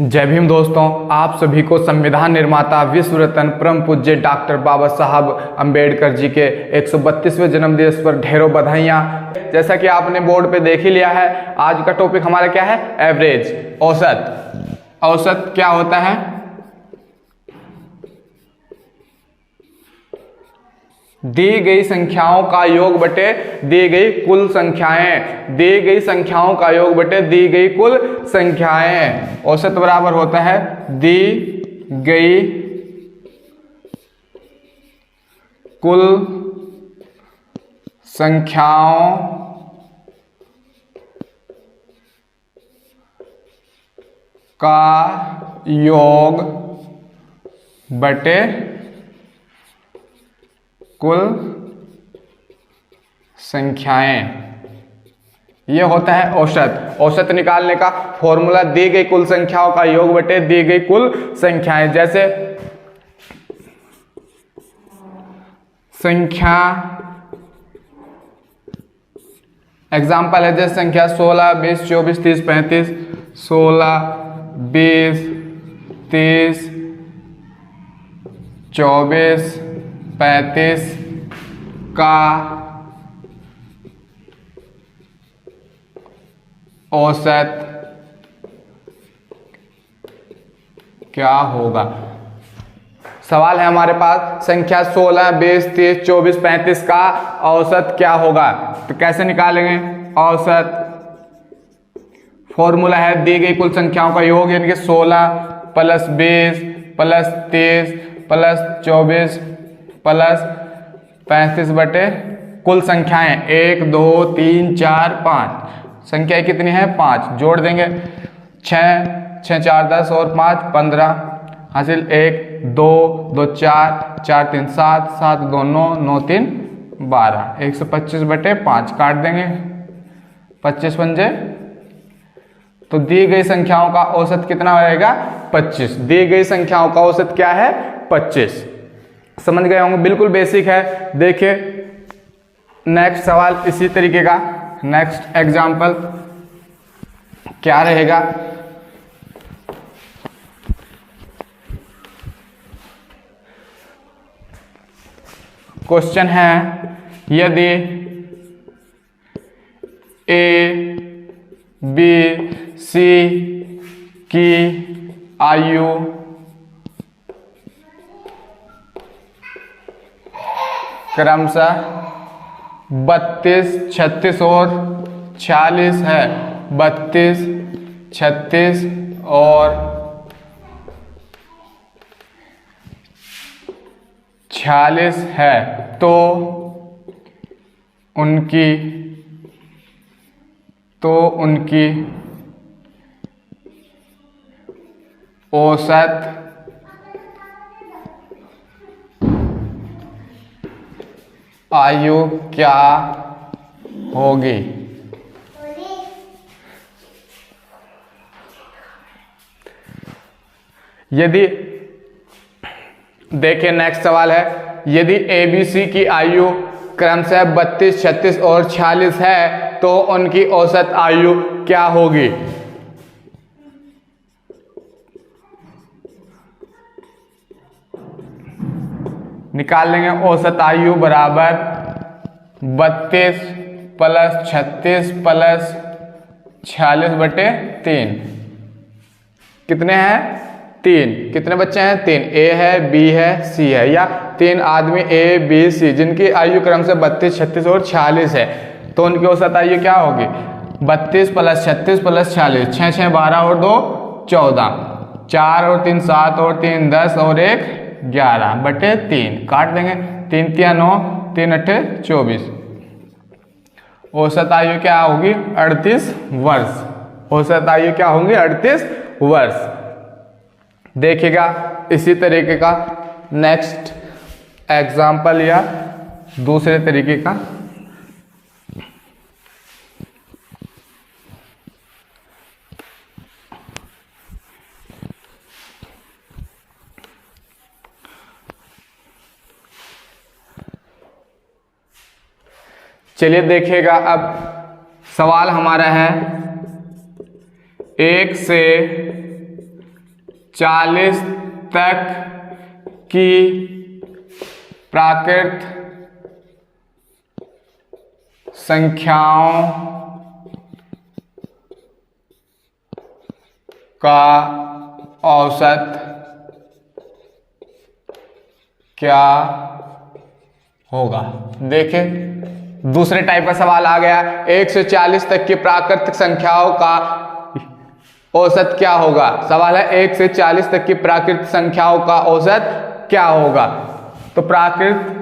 जय भीम दोस्तों, आप सभी को संविधान निर्माता विश्व रत्न परम पूज्य डॉक्टर बाबा साहब अंबेडकर जी के 132वें जन्मदिवस पर ढेरों बधाइयाँ। जैसा कि आपने बोर्ड पे देख ही लिया है, आज का टॉपिक हमारा क्या है? एवरेज, औसत। औसत क्या होता है? दी गई संख्याओं का योग बटे दी गई कुल संख्याएं, दी गई संख्याओं का योग बटे दी गई कुल संख्याएं। औसत बराबर होता है दी गई कुल संख्याओं का योग बटे कुल संख्याएं। यह होता है औसत। औसत निकालने का फॉर्मूला दी गई कुल संख्याओं का योग बटे दी गई कुल संख्याएं। जैसे संख्या एग्जाम्पल है, जैसे संख्या 16, 20, 24, 30, 35, 16, 20, 30, 24, 35 का औसत क्या होगा? सवाल है हमारे पास, संख्या 16, 20, 30, 24, 35 का औसत क्या होगा? तो कैसे निकालेंगे औसत? फॉर्मूला है दी गई कुल संख्याओं का योग, यानी कि 16 प्लस 20 प्लस 30 प्लस 24 प्लस 35 बटे कुल संख्याएं 1, 2, 3, 4, 5। संख्याएं कितनी है? 5। जोड़ देंगे 6, 6, 4, 10 और 5, 15 हासिल 1, 2, 2, 4, 4, 3, 7, 7, 2, 9, 9, 3, 12। 125 बटे 5 काट देंगे, 25 पंजे। तो दी गई संख्याओं का औसत कितना रहेगा? 25। दी गई संख्याओं का औसत क्या है? 25। समझ गए होंगे, बिल्कुल बेसिक है। देखिए नेक्स्ट सवाल इसी तरीके का, नेक्स्ट एग्जाम्पल क्या रहेगा? क्वेश्चन है, यदि ए बी सी की आयु क्रमशः 32, 36 और 46 है, 32, 36 और 46 है, तो उनकी औसत आयु क्या होगी? यदि देखिए नेक्स्ट सवाल है, यदि ABC की आयु क्रमशः 32, 36 और 46 है, तो उनकी औसत आयु क्या होगी? निकाल लेंगे औसत आयु बराबर 32 प्लस 36 प्लस 46 बटे 3। कितने हैं? 3। कितने बच्चे हैं? 3। ए है, बी है, सी है, या 3 आदमी ए बी सी जिनकी आयु क्रम से 32, 36 और 46 है, तो उनकी औसत आयु क्या होगी? 32 प्लस 36 प्लस 46, 6, 6, 12 और 2, 14, 4 और 3, 7 और 3, 10 और 1, 11 बटे 3 काट देंगे, 3, 3, 9, 3, 8, 24। औसत आयु क्या होगी? 38 वर्ष। औसत आयु क्या होंगी? 38 वर्ष। देखिएगा इसी तरीके का नेक्स्ट एग्जाम्पल या दूसरे तरीके का। चलिए देखिएगा, अब सवाल हमारा है 1 से 40 तक की प्राकृत संख्याओं का औसत क्या होगा। देखिए दूसरे टाइप का सवाल आ गया, 1 से 40 तक की प्राकृतिक संख्याओं का औसत क्या होगा। सवाल है 1 से 40 तक की प्राकृतिक संख्याओं का औसत क्या होगा। तो प्राकृत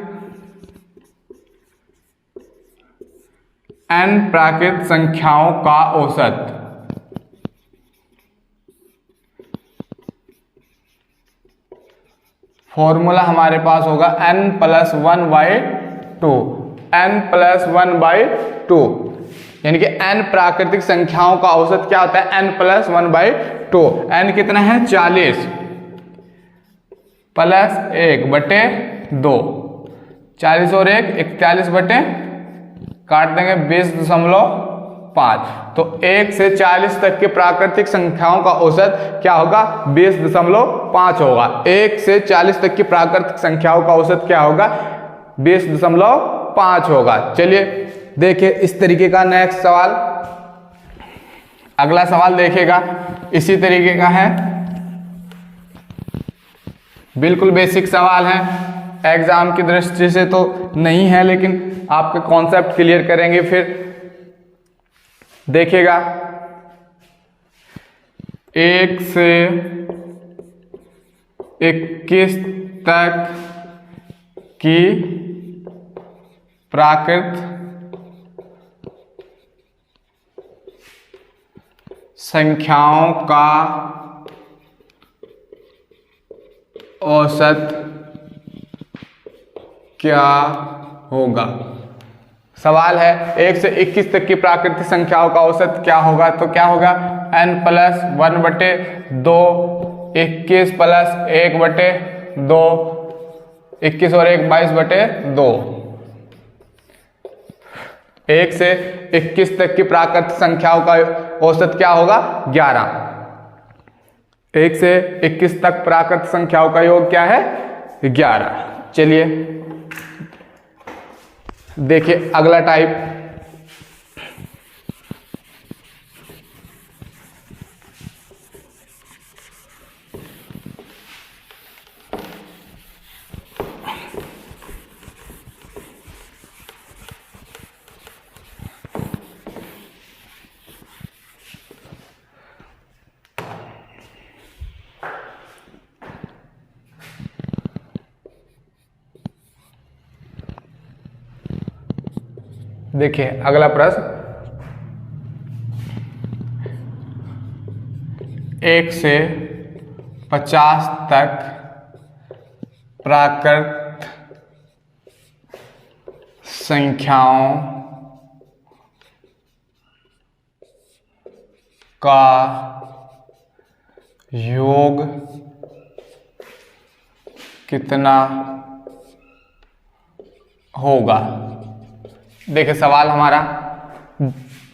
n प्राकृत संख्याओं का औसत फॉर्मूला हमारे पास होगा n+1/2, n+1/2, यानी कि n प्राकृतिक संख्याओं का औसत क्या होता है, n+1/2। n कितना है 40 प्लस 1/2, 40 और 1 41 काट देंगे 20.5। तो 1 से 40 तक के प्राकृतिक संख्याओं का औसत क्या होगा, 20.5 होगा। 1 से 40 तक की प्राकृतिक संख्याओं का औसत क्या होगा, 20.5 होगा। चलिए देखिए इस तरीके का नेक्स्ट सवाल, अगला सवाल देखिएगा इसी तरीके का है, बिल्कुल बेसिक सवाल है, एग्जाम की दृष्टि से तो नहीं है लेकिन आपके कॉन्सेप्ट क्लियर करेंगे। फिर देखिएगा 1 से 21 तक की प्राकृत संख्याओं का औसत क्या होगा। सवाल है 1 से 21 तक की प्राकृतिक संख्याओं का औसत क्या होगा। तो क्या होगा n+1/2, 21 प्लस 1/2, 21 और 1 22/2। 1 से 21 तक की प्राकृतिक संख्याओं का औसत क्या होगा 11। 1 से 21 तक प्राकृतिक संख्याओं का योग क्या है 11। चलिए देखिए अगला टाइप, देखिए अगला प्रश्न, 1 से 50 तक प्राकृत संख्याओं का योग कितना होगा। देखिए सवाल हमारा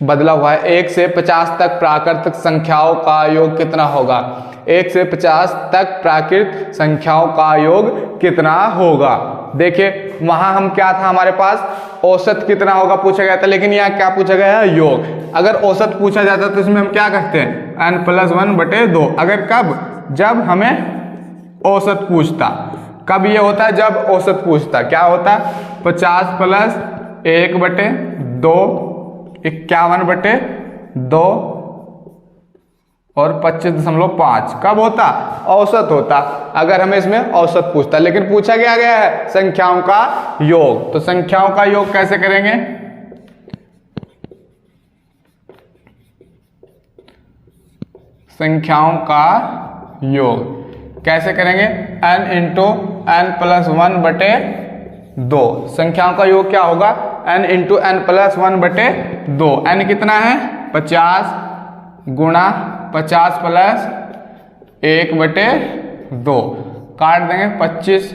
बदला हुआ है, 1 से 50 तक प्राकृतिक संख्याओं का योग कितना होगा। 1 से 50 तक प्राकृतिक संख्याओं का योग कितना होगा। देखिए वहां हम क्या था, हमारे पास औसत कितना होगा पूछा गया था, लेकिन यहाँ क्या पूछा गया है योग। अगर औसत पूछा जाता तो इसमें हम क्या करते हैं n+1/2। अगर कब, जब हमें औसत पूछता, कब ये होता है जब औसत पूछता, क्या होता 50 प्लस 1/2, 51/2 और 25.5 कब होता, औसत होता। अगर हमें इसमें औसत पूछता, लेकिन पूछा गया है संख्याओं का योग। तो संख्याओं का योग कैसे करेंगे, संख्याओं का योग कैसे करेंगे, n × n+1/2। संख्याओं का योग क्या होगा n × n+1/2। n कितना है 50 गुणा 50 प्लस 1/2, काट देंगे 25,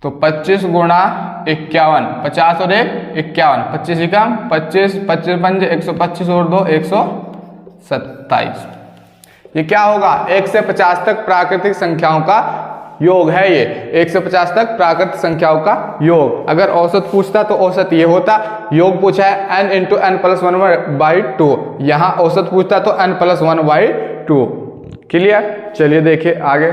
तो 25 गुणा 51, 50 और 1 51, 25 25 25 125 और 2 127। ये क्या होगा, 1 से 50 तक प्राकृतिक संख्याओं का योग है ये, 1 से 50 तक प्राकृतिक संख्याओं का योग। अगर औसत पूछता तो औसत ये होता, योग पूछा है n इंटू एन प्लस 1/2, यहाँ औसत पूछता तो n प्लस 1/2। क्लियर, चलिए देखिए आगे।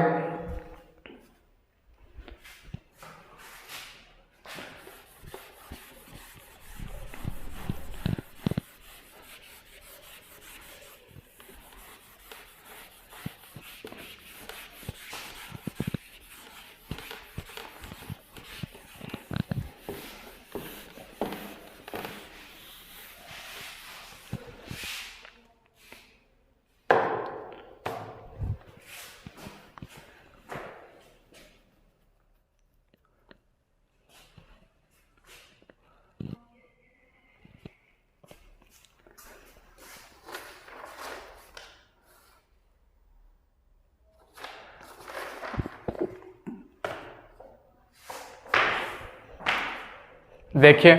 देखिए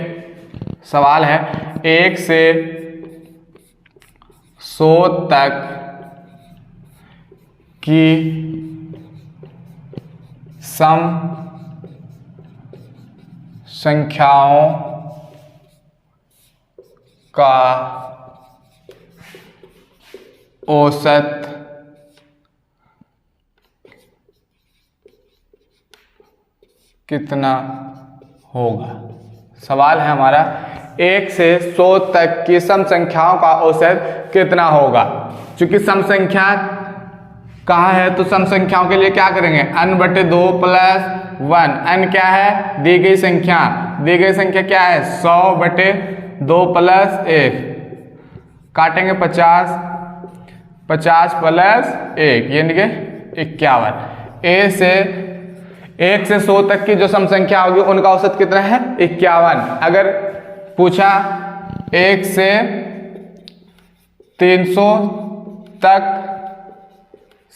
सवाल है, 1 से 100 तक की सम संख्याओं का औसत कितना होगा। सवाल है हमारा, 1 से 100 तक की सम संख्याओं का औसत कितना होगा। चूंकि सम संख्या कहाँ है तो सम संख्याओं के लिए क्या करेंगे, n/2 + 1। n क्या है, दी गई संख्या, दी गई संख्या क्या है 100/2 + 1, काटेंगे 50, 50 + 1 यानी कि 51। 1 से 100 तक की जो सम संख्या होगी उनका औसत कितना है 51। अगर पूछा 1 से 300 तक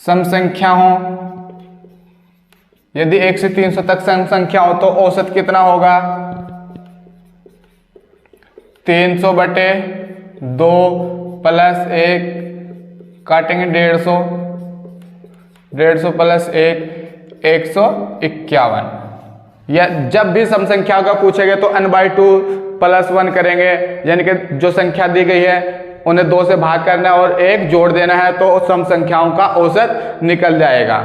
सम संख्या हो, यदि 1 से 300 तक सम संख्या हो तो औसत कितना होगा, 300/2 + 1, काटेंगे 150, 150 + 1 151। या जब भी सम संख्या का पूछेंगे तो n/2 + 1 करेंगे, यानी कि जो संख्या दी गई है उन्हें 2 से भाग करना है और 1 जोड़ देना है तो सम संख्याओं का औसत निकल जाएगा।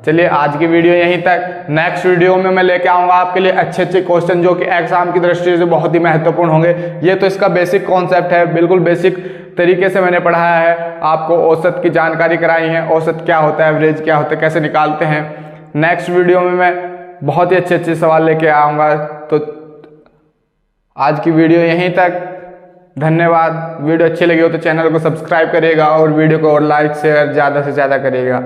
चलिए आज की वीडियो यहीं तक। नेक्स्ट वीडियो में मैं लेके आऊंगा आपके लिए अच्छे अच्छे क्वेश्चन जो कि एग्जाम की दृष्टि से बहुत ही महत्वपूर्ण होंगे। ये तो इसका बेसिक कॉन्सेप्ट है, बिल्कुल बेसिक तरीके से मैंने पढ़ाया है, आपको औसत की जानकारी कराई है, औसत क्या होता है, एवरेज क्या होता है, कैसे निकालते हैं। नेक्स्ट वीडियो में मैं बहुत ही अच्छे अच्छे सवाल लेके आऊँगा। तो आज की वीडियो यहीं तक, धन्यवाद। वीडियो अच्छी लगी हो तो चैनल को सब्सक्राइब करिएगा और वीडियो को और लाइक शेयर ज़्यादा से ज़्यादा करिएगा।